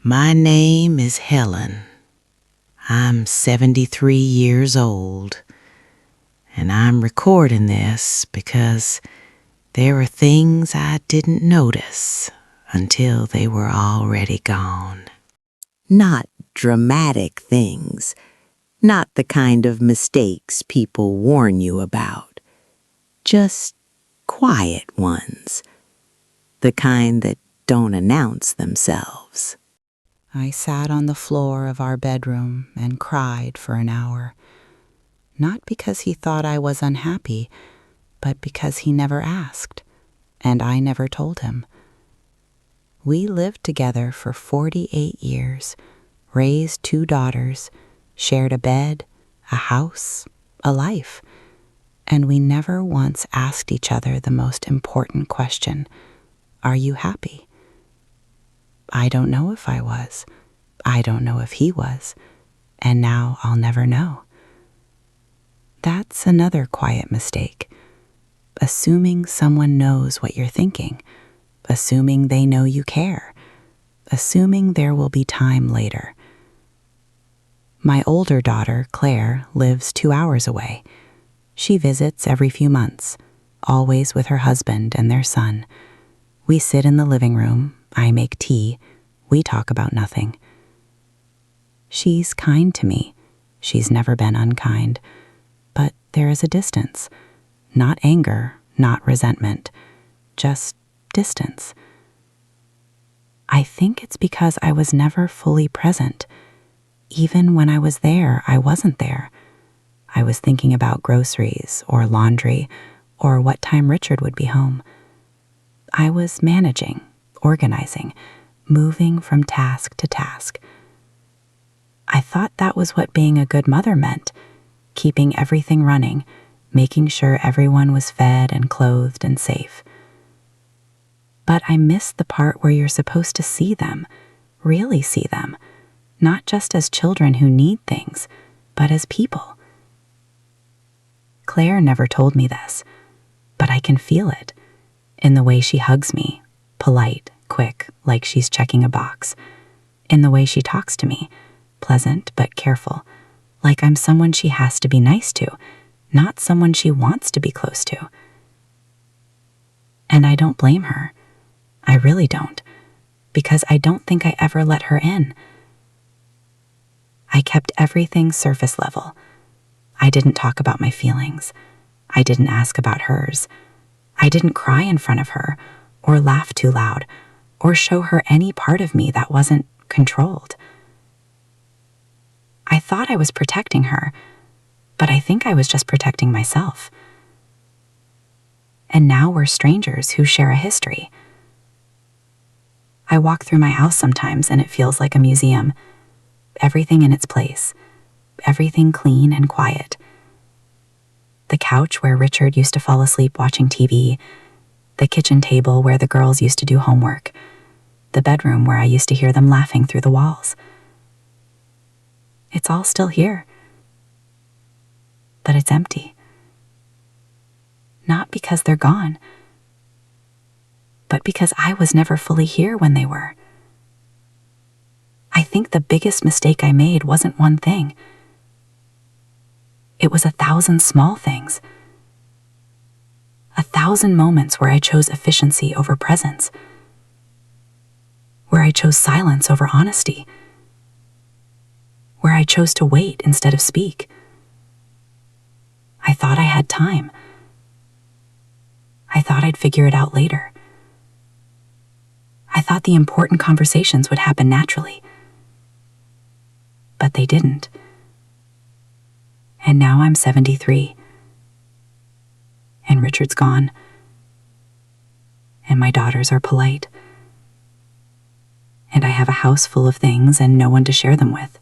My name is Helen. I'm 73 years old, and I'm recording this because there are things I didn't notice until they were already gone. Not dramatic things, not the kind of mistakes people warn you about. Just quiet ones, the kind that don't announce themselves. I sat on the floor of our bedroom and cried for an hour. Not because he thought I was unhappy, but because he never asked, and I never told him. We lived together for 48 years, raised 2 daughters, shared a bed, a house, a life, and we never once asked each other the most important question: are you happy? I don't know if I was. I don't know if he was. And now I'll never know. That's another quiet mistake. Assuming someone knows what you're thinking. Assuming they know you care. Assuming there will be time later. My older daughter, Claire, lives 2 hours away. She visits every few months, always with her husband and their son. We sit in the living room. I make tea. We talk about nothing. She's kind to me. She's never been unkind. But there is a distance. Not anger, not resentment. Just distance. I think it's because I was never fully present. Even when I was there, I wasn't there. I was thinking about groceries or laundry or what time Richard would be home. I was managing, organizing, moving from task to task. I thought that was what being a good mother meant, keeping everything running, making sure everyone was fed and clothed and safe. But I missed the part where you're supposed to see them, really see them, not just as children who need things, but as people. Claire never told me this, but I can feel it in the way she hugs me, polite, quick, like she's checking a box, in the way she talks to me, pleasant but careful, like I'm someone she has to be nice to, not someone she wants to be close to. And I don't blame her. I really don't, because I don't think I ever let her in. I kept everything surface level. I didn't talk about my feelings. I didn't ask about hers. I didn't cry in front of her, or laugh too loud, or show her any part of me that wasn't controlled. I thought I was protecting her, but I think I was just protecting myself. And now we're strangers who share a history. I walk through my house sometimes and it feels like a museum. Everything in its place. Everything clean and quiet. The couch where Richard used to fall asleep watching TV. The kitchen table where the girls used to do homework. The bedroom where I used to hear them laughing through the walls. It's all still here. But it's empty. Not because they're gone, but because I was never fully here when they were. I think the biggest mistake I made wasn't one thing. It was 1,000 small things. 1,000 moments where I chose efficiency over presence. Where I chose silence over honesty. Where I chose to wait instead of speak. I thought I had time. I thought I'd figure it out later. I thought the important conversations would happen naturally. But they didn't. And now I'm 73. And Richard's gone. And my daughters are polite. And I have a house full of things and no one to share them with.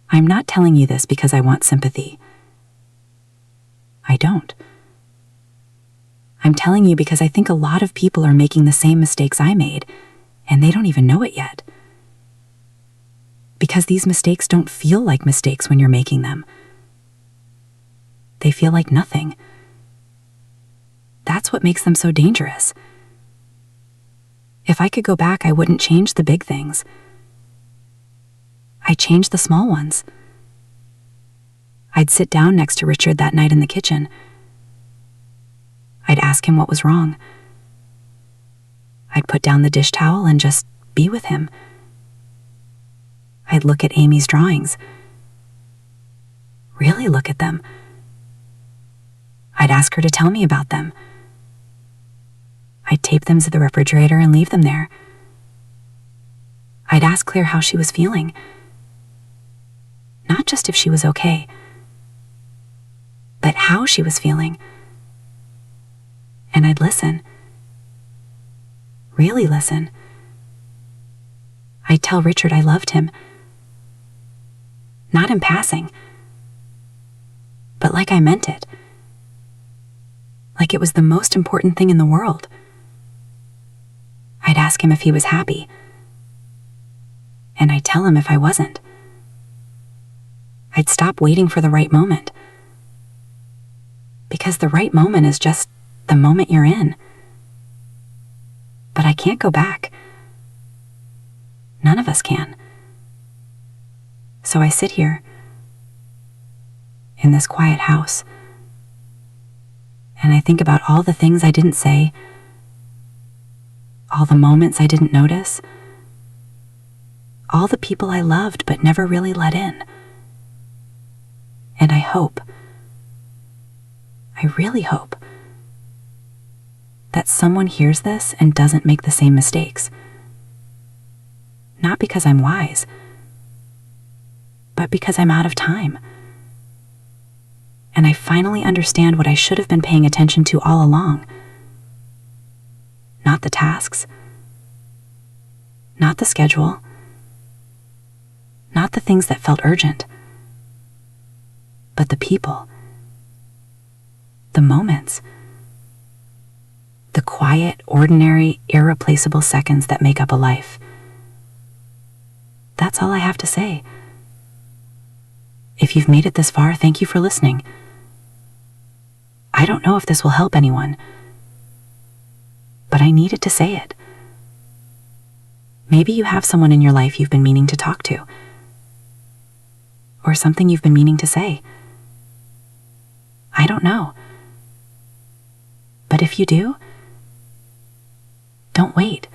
I'm not telling you this because I want sympathy. I don't. I'm telling you because I think a lot of people are making the same mistakes I made, and they don't even know it yet. Because these mistakes don't feel like mistakes when you're making them. They feel like nothing. That's what makes them so dangerous. If I could go back, I wouldn't change the big things. I'd change the small ones. I'd sit down next to Richard that night in the kitchen. I'd ask him what was wrong. I'd put down the dish towel and just be with him. I'd look at Amy's drawings. Really look at them. I'd ask her to tell me about them. I'd tape them to the refrigerator and leave them there. I'd ask Claire how she was feeling. Not just if she was okay, but how she was feeling. And I'd listen. Really listen. I'd tell Richard I loved him. Not in passing, but like I meant it. Like it was the most important thing in the world. I'd ask him if he was happy, and I'd tell him if I wasn't. I'd stop waiting for the right moment, because the right moment is just the moment you're in. But I can't go back. None of us can. So I sit here, in this quiet house, and I think about all the things I didn't say, all the moments I didn't notice, all the people I loved but never really let in. And I hope, I really hope, that someone hears this and doesn't make the same mistakes. Not because I'm wise, but because I'm out of time. And I finally understand what I should have been paying attention to all along. Not the tasks, not the schedule, not the things that felt urgent, but the people, the moments, the quiet, ordinary, irreplaceable seconds that make up a life. That's all I have to say. If you've made it this far, thank you for listening. I don't know if this will help anyone, but I needed to say it. Maybe you have someone in your life you've been meaning to talk to, or something you've been meaning to say. I don't know. But if you do, don't wait.